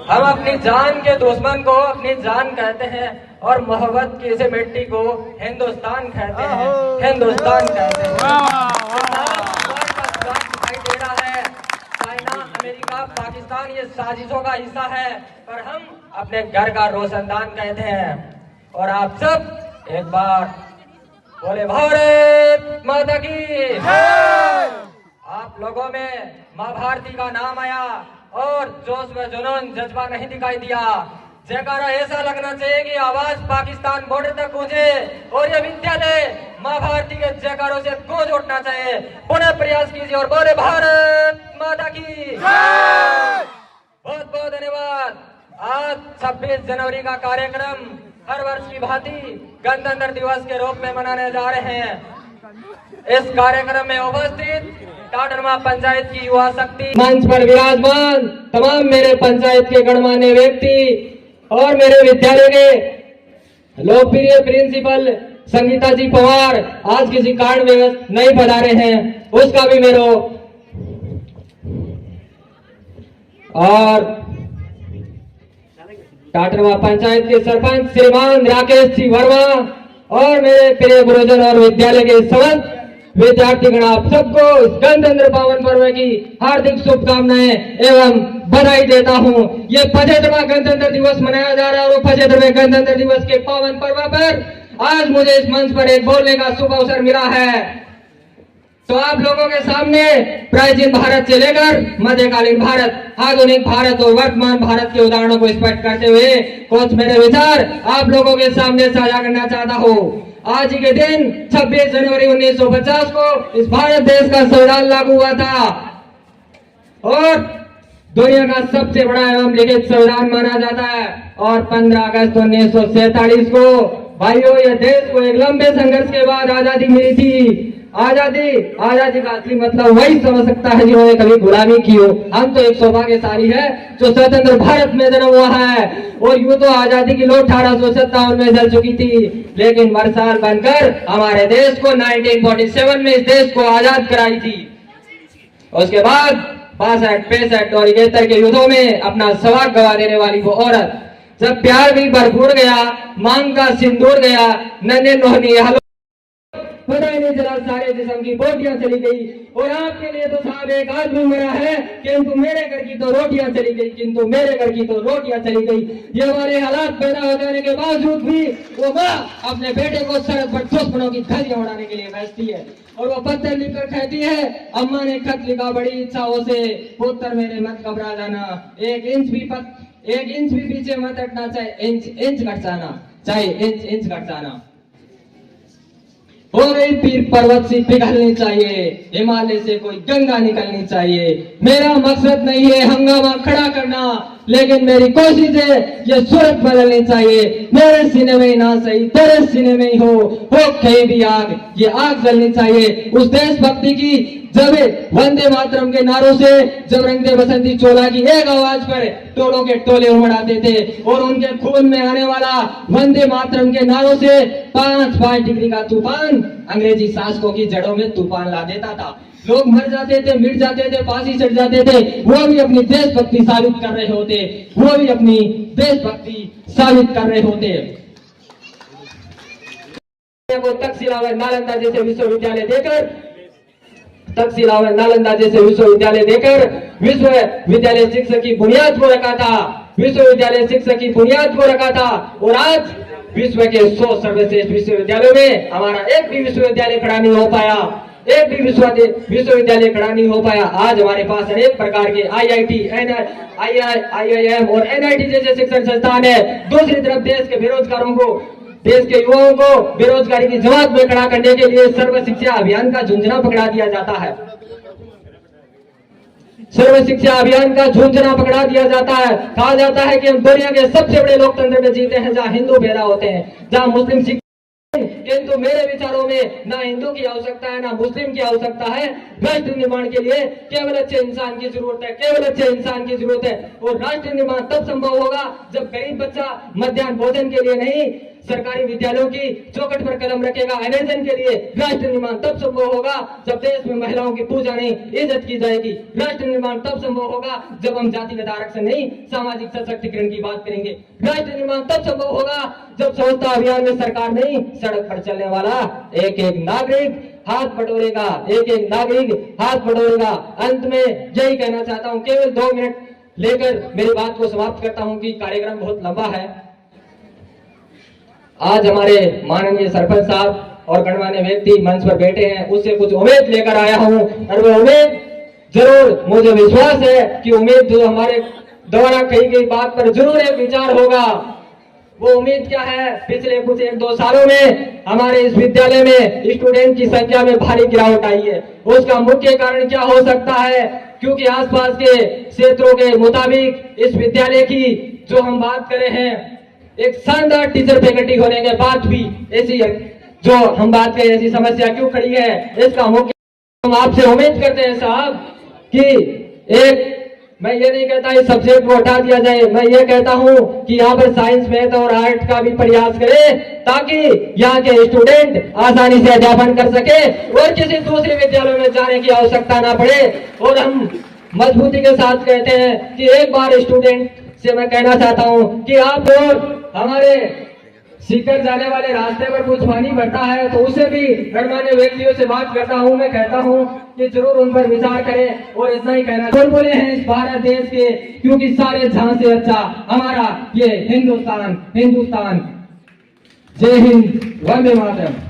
हम अपनी जान के दुश्मन को अपनी जान कहते हैं और मोहब्बत की इसे मिट्टी को हिंदुस्तान कहते हैं, हिंदुस्तान कहते हैं। दिखाई दे रहा है चाइना, अमेरिका, पाकिस्तान ये साजिशों का हिस्सा है, पर हम अपने घर का रोशनदान कहते हैं। और आप सब एक बार बोले भारत माता की। आप लोगों में माँ भारती का नाम आया और जोश व जुनून जज्बा नहीं दिखाई दिया। जयकारा ऐसा लगना चाहिए कि आवाज पाकिस्तान बॉर्डर तक गूंजे और ये विद्यालय माँ भारती के जयकारों से गूंज उठना चाहिए। पुनः प्रयास कीजिए और बोले भारत माता की। बहुत बहुत धन्यवाद। आज 26 जनवरी का कार्यक्रम हर वर्ष की भांति गणतंत्र दिवस के रूप में मनाने जा रहे हैं। इस कार्यक्रम में उपस्थित टाटरमा पंचायत की युवा शक्ति, मंच पर विराजमान तमाम मेरे पंचायत के गणमान्य व्यक्ति और मेरे विद्यालय के लोकप्रिय प्रिंसिपल संगीता जी पवार आज किसी कारणवश नहीं पधारे हैं, उसका भी मेरे और टाटरमा पंचायत के सरपंच श्रीमान राकेश जी वर्मा और मेरे प्रिय गुरुजन और विद्यालय के समस्त विद्यार्थीगण आप सबको इस गणतंत्र पावन पर्व की हार्दिक शुभकामनाएं एवं बधाई देता हूं। ये 75वां गणतंत्र दिवस मनाया जा रहा है और 75वें गणतंत्र दिवस के पावन पर्व पर आज मुझे इस मंच पर एक बोलने का शुभ अवसर मिला है। तो आप लोगों के सामने प्राचीन भारत से लेकर मध्यकालीन भारत, आधुनिक भारत और वर्तमान भारत के उदाहरणों को स्पष्ट करते हुए कुछ मेरे विचार आप लोगों के सामने साझा करना चाहता हूँ। आज के दिन 26 जनवरी 1950 को इस भारत देश का संविधान लागू हुआ था और दुनिया का सबसे बड़ा एवं लिखित संविधान माना जाता है। और 15 अगस्त 1947 को भाइयों ये देश को एक लंबे संघर्ष के बाद आजादी मिली थी। आजादी का असली मतलब वही समझ सकता है जिन्होंने कभी गुलामी की हो। हम तो एक सौभाग्यशाली है जो स्वतंत्र भारत में जन्म हुआ है और यूं तो आजादी की लौ 1857 में जल चुकी थी, लेकिन मरसाल बनकर हमारे देश को 1947 में इस देश को आजाद कराई थी। उसके बाद 62, 65 और 71 के युद्धों में अपना सवाग गवा देने वाली वो औरत, जब प्यार भी भरपूर गया, मांग का सिंदूर गया, नन्हे नोहनी पता ही नहीं चला सारे जिस्म की बोटियां चली गई। और आपके लिए तो साहब एक आदमी मरा है, किंतु मेरे घर की तो रोटियां चली गई, किंतु मेरे घर की तो रोटियां चली गई। ये हमारे हालात पैदा हो जाने के बावजूद भी वो माँ अपने बेटे को सड़क पर दुश्मनों की धज्जियां उड़ाने के लिए भेजती है और वो पत्थर लिखकर कहती है, अम्मा ने खत लिखा बड़ी इच्छाओं से, पुत्र मेरे मत घबरा जाना, एक इंच भी पीछे मत हटना, चाहे इंच घट जाना, चाहे इंच घट जाना। हो गई पीर पर्वत से पिघलनी चाहिए, हिमालय से कोई गंगा निकलनी चाहिए। मेरा मकसद नहीं है हंगामा खड़ा करना, लेकिन मेरी कोशिश है ये सूरत बदलनी चाहिए। मेरे सीने में ही ना सही तेरे सीने में ही हो कहीं भी आग, ये आग जलनी चाहिए उस देशभक्ति की जब वंदे मातरम के नारों से, जब रंगदे बसंती चोला की एक आवाज पर टोलों के टोले उमड़ाते थे और उनके खून में आने वाला वंदे मातरम के नारों से 5 डिग्री का तूफान अंग्रेजी शासकों की जड़ों में तूफान ला देता था। लोग मर जाते थे, मिट जाते थे, फांसी चढ़ जाते थे, वो भी अपनी देशभक्ति साबित कर रहे होते, वो भी अपनी देशभक्ति साबित कर रहे होते। वो तक्षशिला व नालंदा जैसे विश्वविद्यालय देकर विश्वविद्यालय शिक्षा की बुनियाद को रखा था, विश्वविद्यालय शिक्षा की बुनियाद को रखा था। और आज विश्व के 100 सर्वश्रेष्ठ विश्वविद्यालयों में हमारा एक भी विश्वविद्यालय खड़ा नहीं हो पाया, एक भी विश्वविद्यालय खड़ा नहीं हो पाया। आज हमारे पास अनेक प्रकार के IIT, IIM और NIT जैसे शिक्षण संस्थान है। दूसरी तरफ देश के बेरोजगारों को, देश के युवाओं को बेरोजगारी की जमात में खड़ा करने के लिए सर्व शिक्षा अभियान का झुंझुना पकड़ा दिया जाता है। सर्व शिक्षा अभियान का झुंझुना पकड़ा दिया जाता है। कहा जाता है कि हम दुनिया के सबसे बड़े लोकतंत्र में जीते हैं जहां हिंदू पैदा होते हैं, जहां मुस्लिम शिक्षा। किंतु मेरे विचारों में ना हिंदू की आवश्यकता है ना मुस्लिम की आवश्यकता है। राष्ट्र निर्माण के लिए केवल अच्छे इंसान की जरूरत है, केवल अच्छे इंसान की जरूरत है। और राष्ट्र निर्माण तब संभव होगा जब गरीब बच्चा मध्याह्न भोजन के लिए नहीं सरकारी विद्यालयों की चौखट पर कदम रखेगा अमेजन के लिए, राष्ट्र निर्माण तब संभव होगा जब देश में महिलाओं की पूजा नहीं इज्जत की जाएगी। राष्ट्र निर्माण तब संभव होगा जब हम जातिगत आरक्षण नहीं सामाजिक सशक्तिकरण की बात करेंगे। राष्ट्र निर्माण तब संभव होगा जब स्वच्छता अभियान में सरकार नहीं सड़क पर चलने वाला एक एक नागरिक हाथ बटोरेगा, एक एक नागरिक हाथ बटोरेगा। अंत में यही कहना चाहता हूं, केवल 2 मिनट लेकर मेरी बात को समाप्त करता हूं कि कार्यक्रम बहुत लंबा है। आज हमारे माननीय सरपंच साहब और गणमान्य व्यक्ति मंच पर बैठे हैं, उससे कुछ उम्मीद लेकर आया हूं और वो उम्मीद जरूर, मुझे विश्वास है कि उम्मीद जो हमारे द्वारा कही गई बात पर जरूर एक विचार होगा। वो उम्मीद क्या है, पिछले कुछ 1-2 सालों में हमारे इस विद्यालय में स्टूडेंट की संख्या में भारी गिरावट आई है। उसका मुख्य कारण क्या हो सकता है, क्योंकि आसपास के क्षेत्रों के मुताबिक इस विद्यालय की जो हम बात कर रहे हैं, एक शानदार टीचर फैकल्टी होने के बाद भी ऐसी जो हम बात करें ऐसी समस्या क्यों खड़ी है, इसका मुख्य हम आपसे उम्मीद करते हैं साहब कि एक, मैं ये नहीं कहता इस सब्जेक्ट को हटा दिया जाए, मैं ये कहता हूं कि यहाँ पर साइंस, मैथ और आर्ट का भी प्रयास करें ताकि यहाँ के स्टूडेंट आसानी से अध्यापन कर सके और किसी दूसरे विद्यालय में जाने की आवश्यकता ना पड़े। और हम मजबूती के साथ कहते हैं कि एक बार स्टूडेंट से मैं कहना चाहता हूं कि आप और हमारे सीकर जाने वाले रास्ते पर कुछ पानी बढ़ता है तो उसे भी गणमान्य व्यक्तियों से बात करता हूं, मैं कहता हूं कि जरूर उन पर विचार करें। और इतना ही कहना कौन बोले हैं इस भारत देश के, क्योंकि सारे जहां से अच्छा हमारा ये हिंदुस्तान। जय हिंद, वंदे मातरम।